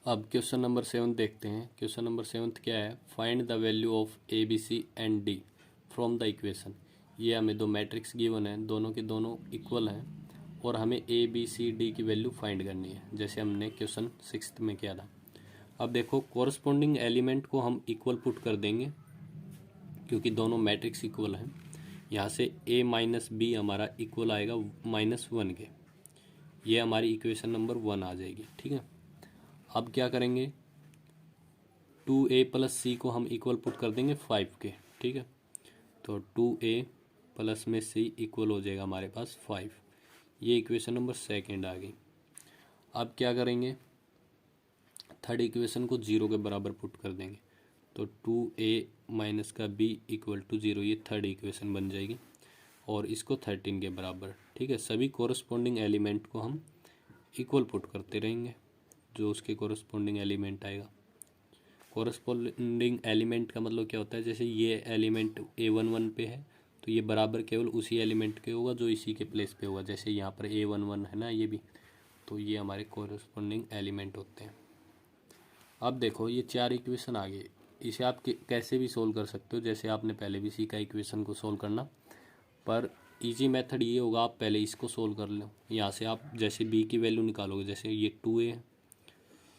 अब question number 7 देखते हैं। क्वेश्चन नंबर 7 क्या है? Find the value of A B C and D from the equation. ये हमें दो मैट्रिक्स गिवन है, दोनों के दोनों इक्वल हैं और हमें ए बी सी डी की वैल्यू फाइंड करनी है, जैसे हमने क्वेश्चन 6 में किया था। अब देखो, कोरस्पॉन्डिंग एलिमेंट को हम इक्वल पुट कर देंगे क्योंकि दोनों मैट्रिक्स इक्वल हैं। यहाँ से a माइनस बी हमारा इक्वल आएगा -1 के। ये हमारी इक्वेशन नंबर 1 आ जाएगी। ठीक है, अब क्या करेंगे, 2a प्लस सी को हम इक्वल पुट कर देंगे 5 के। ठीक है, तो 2a प्लस में सी इक्वल हो जाएगा हमारे पास 5। ये इक्वेशन नंबर 2 आ गई। अब क्या करेंगे, थर्ड इक्वेशन को 0 के बराबर पुट कर देंगे, तो 2a माइनस का b इक्वल टू 0, ये थर्ड इक्वेशन बन जाएगी और इसको 13 के बराबर। ठीक है, सभी कोरस्पॉन्डिंग एलिमेंट को हम इक्वल पुट करते रहेंगे, जो उसके कोरस्पॉन्डिंग एलिमेंट आएगा। कोरस्पॉन्डिंग एलिमेंट का मतलब क्या होता है, जैसे ये एलिमेंट a11 पे है तो ये बराबर केवल उसी एलिमेंट के होगा जो इसी के प्लेस पे होगा। जैसे यहाँ पर a11 है ना, ये भी, तो ये हमारे कोरस्पॉन्डिंग एलिमेंट होते हैं। अब देखो, ये 4 इक्वेशन आ गए। इसे आप कैसे भी सोल्व कर सकते हो, जैसे आपने पहले भी सीखा इक्वेशन को सोल्व करना, पर इजी मेथड ये होगा, आप पहले इसको सोल्व कर लो। यहाँ से आप जैसे b की वैल्यू निकालोगे, जैसे ये 2a है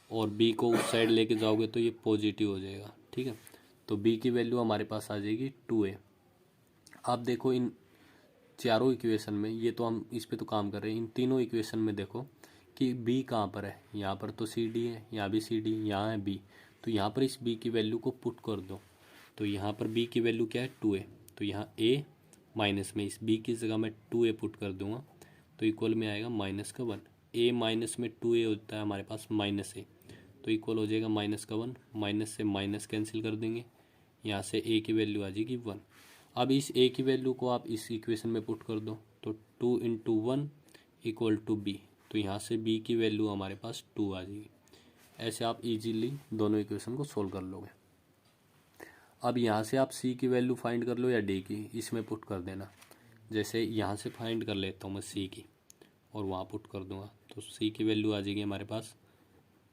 और b को उस साइड लेके जाओगे तो ये पॉजिटिव हो जाएगा। ठीक है, तो b की वैल्यू हमारे पास आ जाएगी 2a। आप देखो, इन चारों इक्वेशन में, ये तो हम इस पे तो काम कर रहे हैं, इन तीनों इक्वेशन में देखो कि b कहाँ पर है। यहाँ पर तो सी डी है, यहाँ भी सी डी, यहाँ है b, तो यहाँ पर इस b की वैल्यू को पुट कर दो। तो यहाँ पर b की वैल्यू क्या है, 2a, तो यहाँ a माइनस में इस b की जगह मैं 2a पुट कर दूंगा तो इक्वल में आएगा -1। a माइनस में 2a होता है हमारे पास -a, तो इक्वल हो जाएगा -1। माइनस से माइनस कैंसिल कर देंगे, यहाँ से a की वैल्यू आ जाएगी 1। अब इस a की वैल्यू को आप इस इक्वेशन में पुट कर दो, तो 2 इंटू 1 इक्वल टू b, तो यहाँ से b की वैल्यू हमारे पास 2 आ जाएगी। ऐसे आप इजीली दोनों इक्वेशन को सोल्व कर लोगे। अब यहाँ से आप c की वैल्यू फाइंड कर लो या d की, इसमें पुट कर देना। जैसे यहाँ से फाइंड कर लेता हूँ मैं c की और वहाँ पुट कर दूंगा, तो c की वैल्यू आ जाएगी हमारे पास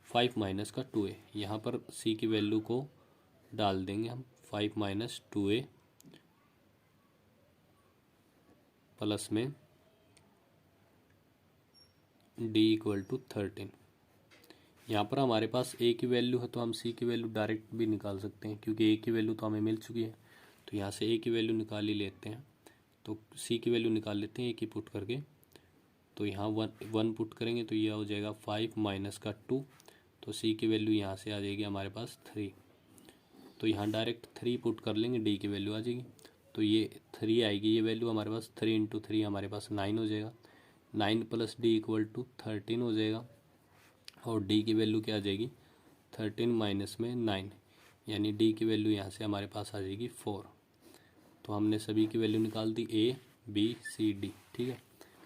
5 माइनस का 2a। यहाँ पर c की वैल्यू को डाल देंगे हम, 5 माइनस 2a प्लस में d इक्वल टू 13। यहाँ पर हमारे पास a की वैल्यू है तो हम c की वैल्यू डायरेक्ट भी निकाल सकते हैं, क्योंकि a की वैल्यू तो हमें मिल चुकी है। तो यहाँ से a की वैल्यू निकाल ही लेते हैं, तो c की वैल्यू निकाल लेते हैं a की पुट करके। तो यहाँ 1 पुट करेंगे तो यह हो जाएगा 5 माइनस का 2, तो c की वैल्यू यहाँ से आ जाएगी हमारे पास 3। तो यहाँ डायरेक्ट 3 पुट कर लेंगे, d की वैल्यू आ जाएगी, तो ये 3 आएगी। ये वैल्यू हमारे पास 3 इंटू 3 हमारे पास 9 हो जाएगा। 9 प्लस d इक्वल टू 13 हो जाएगा और d की वैल्यू क्या आ जाएगी, 13 माइनस में 9, यानी d की वैल्यू यहाँ से हमारे पास आ जाएगी 4। तो हमने सभी की वैल्यू निकाल दी, a b c d। ठीक है,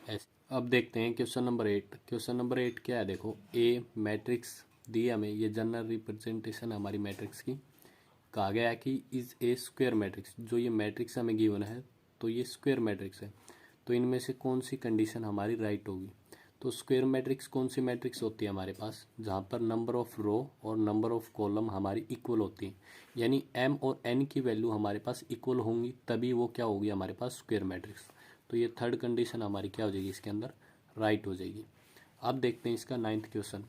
ऐसे। अब देखते हैं क्वेश्चन नंबर 8। क्वेश्चन नंबर 8 क्या है, देखो, a मैट्रिक्स दी हमें, ये जनरल रिप्रेजेंटेशन हमारी मैट्रिक्स की। कहा गया है कि इज ए स्क्वायर मैट्रिक्स, जो ये मैट्रिक्स हमें गिवन है तो ये स्क्वायर मैट्रिक्स है, तो इनमें से कौन सी कंडीशन हमारी राइट होगी। तो स्क्वायर मैट्रिक्स कौन सी मैट्रिक्स होती है हमारे पास, जहाँ पर नंबर ऑफ रो और नंबर ऑफ कॉलम हमारी इक्वल होती है, यानी m और n की वैल्यू हमारे पास इक्वल होंगी, तभी वो क्या होगी हमारे पास स्क्वायर मैट्रिक्स। तो ये थर्ड कंडीशन हमारी क्या हो जाएगी, इसके अंदर राइट हो जाएगी। अब देखते हैं इसका 9th question.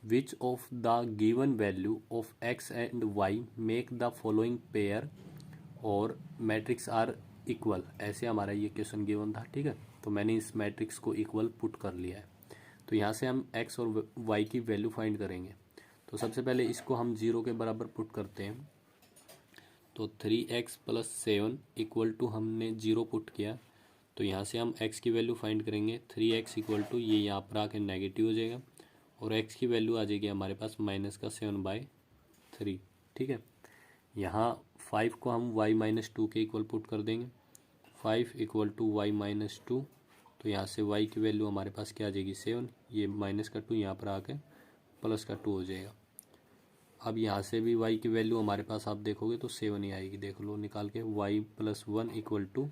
Which of the given value of x and y make the following pair और मैट्रिक्स आर इक्वल। ऐसे हमारा ये क्वेश्चन गिवन था। ठीक है, तो मैंने इस मैट्रिक्स को इक्वल पुट कर लिया है। तो यहाँ से हम x और y की वैल्यू फाइंड करेंगे। तो सबसे पहले इसको हम 0 के बराबर पुट करते हैं, तो 3x प्लस 7 इक्वल टू हमने 0 पुट किया, तो यहाँ से हम x की वैल्यू फाइंड करेंगे। 3x इक्वल टू ये यहाँ पर आके नेगेटिव हो जाएगा और x की वैल्यू आ जाएगी हमारे पास -7/3। ठीक है, यहाँ 5 को हम y माइनस 2 के इक्वल पुट कर देंगे। 5 इक्वल टू y माइनस 2, तो यहाँ से y की वैल्यू हमारे पास क्या आ जाएगी 7, ये माइनस का 2 यहाँ पर आके प्लस का 2 हो जाएगा। अब यहाँ से भी y की वैल्यू हमारे पास आप देखोगे तो 7 ही आएगी, देख लो निकाल के। y प्लस 1 इक्वल टू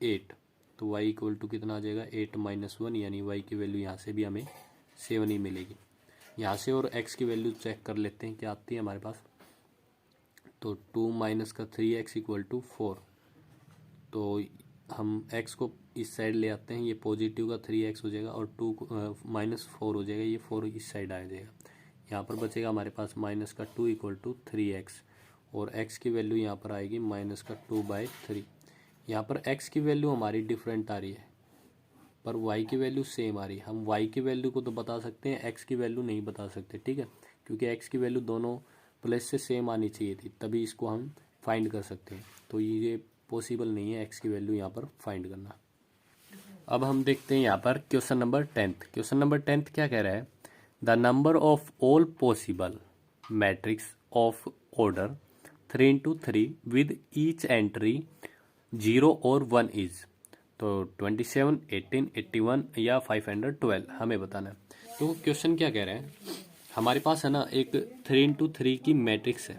8, तो y इक्वल टू कितना आ जाएगा 8 माइनस 1, यानी y की वैल्यू यहाँ से भी हमें 7 ही मिलेगी। यहाँ से और x की वैल्यू चेक कर लेते हैं क्या आती है हमारे पास। तो 2 माइनस का 3x इक्वल टू 4। तो हम x को इस साइड ले आते हैं, ये पॉजिटिव का 3x हो जाएगा और 2 माइनस 4 हो जाएगा, ये 4 इस साइड आ जाएगा। यहाँ पर बचेगा हमारे पास माइनस का 2 इक्वल टू 3x और x की वैल्यू यहाँ पर आएगी माइनस का 2/3। यहाँ पर x की वैल्यू हमारी डिफरेंट आ रही है पर y की वैल्यू सेम आ रही है। हम y की वैल्यू को तो बता सकते हैं, x की वैल्यू नहीं बता सकते, ठीक है, क्योंकि x की वैल्यू दोनों प्लेस से सेम आनी चाहिए थी, तभी इसको हम फाइंड कर सकते हैं। तो ये पॉसिबल नहीं है x की वैल्यू यहाँ पर फाइंड करना। अब हम देखते हैं यहाँ पर question number 10th। Question number 10th क्या कह रहा है, the number of all possible matrix of order 3x3 with each entry 0 और 1 इज। तो 27, 18, 81 या 512 हमें बताना है। तो क्वेश्चन क्या कह रहे हैं, हमारे पास है ना एक 3x3 की मैट्रिक्स है।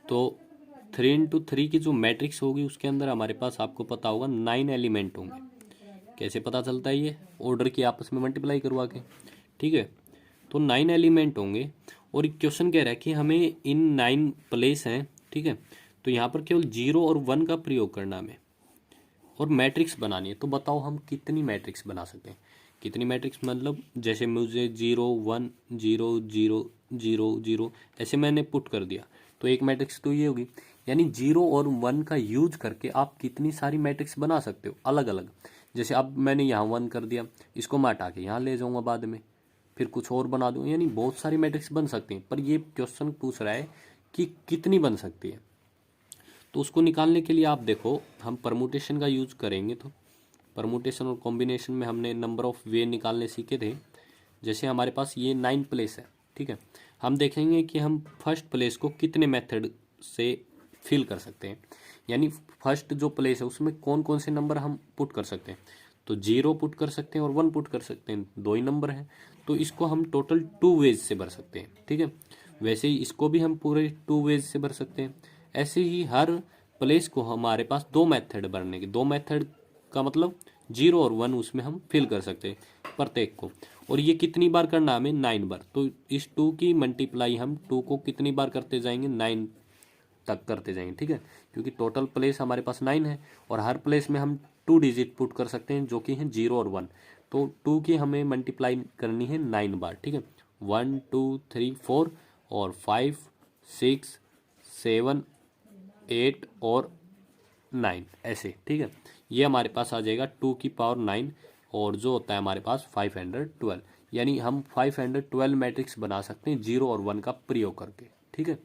तो 3x3 की जो मैट्रिक्स होगी उसके अंदर हमारे पास आपको पता होगा 9 एलिमेंट होंगे। कैसे पता चलता है, ये ऑर्डर की आपस में मल्टीप्लाई करवा के, ठीक है। तो 9 एलिमेंट होंगे और क्वेश्चन कह रहा है कि हमें इन 9 प्लेस हैं, ठीक है। तो यहाँ पर केवल 0 और 1 का प्रयोग करना हमें और मैट्रिक्स बनानी है। तो बताओ हम कितनी मैट्रिक्स बना सकते हैं। कितनी मैट्रिक्स मतलब जैसे मुझे 0 1 0 0 0 0 ऐसे मैंने पुट कर दिया तो एक मैट्रिक्स तो ये होगी। यानी 0 और 1 का यूज करके आप कितनी सारी मैट्रिक्स बना सकते हो अलग अलग। जैसे अब मैंने यहाँ 1 कर दिया, इसको मैं हटा के यहाँ ले जाऊँगा बाद में, फिर कुछ और बना दूँ, यानी बहुत सारी मैट्रिक्स बन सकती हैं। पर ये क्वेश्चन पूछ रहा है कि कितनी बन सकती है। तो उसको निकालने के लिए आप देखो हम परमुटेशन का यूज करेंगे। तो परमुटेशन और कॉम्बिनेशन में हमने नंबर ऑफ वे निकालने सीखे थे। जैसे हमारे पास ये 9 प्लेस है, ठीक है, हम देखेंगे कि हम फर्स्ट प्लेस को कितने मेथड से फिल कर सकते हैं। यानी फर्स्ट जो प्लेस है उसमें कौन कौन से नंबर हम पुट कर सकते हैं। तो 0 पुट कर सकते हैं और 1 पुट कर सकते हैं, 2 ही नंबर हैं। तो इसको हम टोटल 2 वेज से भर सकते हैं, ठीक है। वैसे ही इसको भी हम पूरे 2 वेज से भर सकते हैं। ऐसे ही हर प्लेस को हमारे पास 2 मेथड भरने के, 2 मेथड का मतलब 0 और 1 उसमें हम फिल कर सकते हैं प्रत्येक को। और ये कितनी बार करना है हमें, 9 बार। तो इस 2 की मल्टीप्लाई हम 2 को कितनी बार करते जाएंगे, 9 तक करते जाएंगे, ठीक है। क्योंकि टोटल प्लेस हमारे पास 9 है और हर प्लेस में हम 2 डिजिट पुट कर सकते हैं जो कि हैं 0 और 1। तो 2 की हमें मल्टीप्लाई करनी है 9 बार, ठीक है। 1 2 3 4 और 5 6 7 8 और 9 ऐसे, ठीक है। ये हमारे पास आ जाएगा 2 की पावर 9 और जो होता है हमारे पास 512। यानी हम 512 मैट्रिक्स बना सकते हैं 0 और 1 का प्रयोग करके, ठीक है।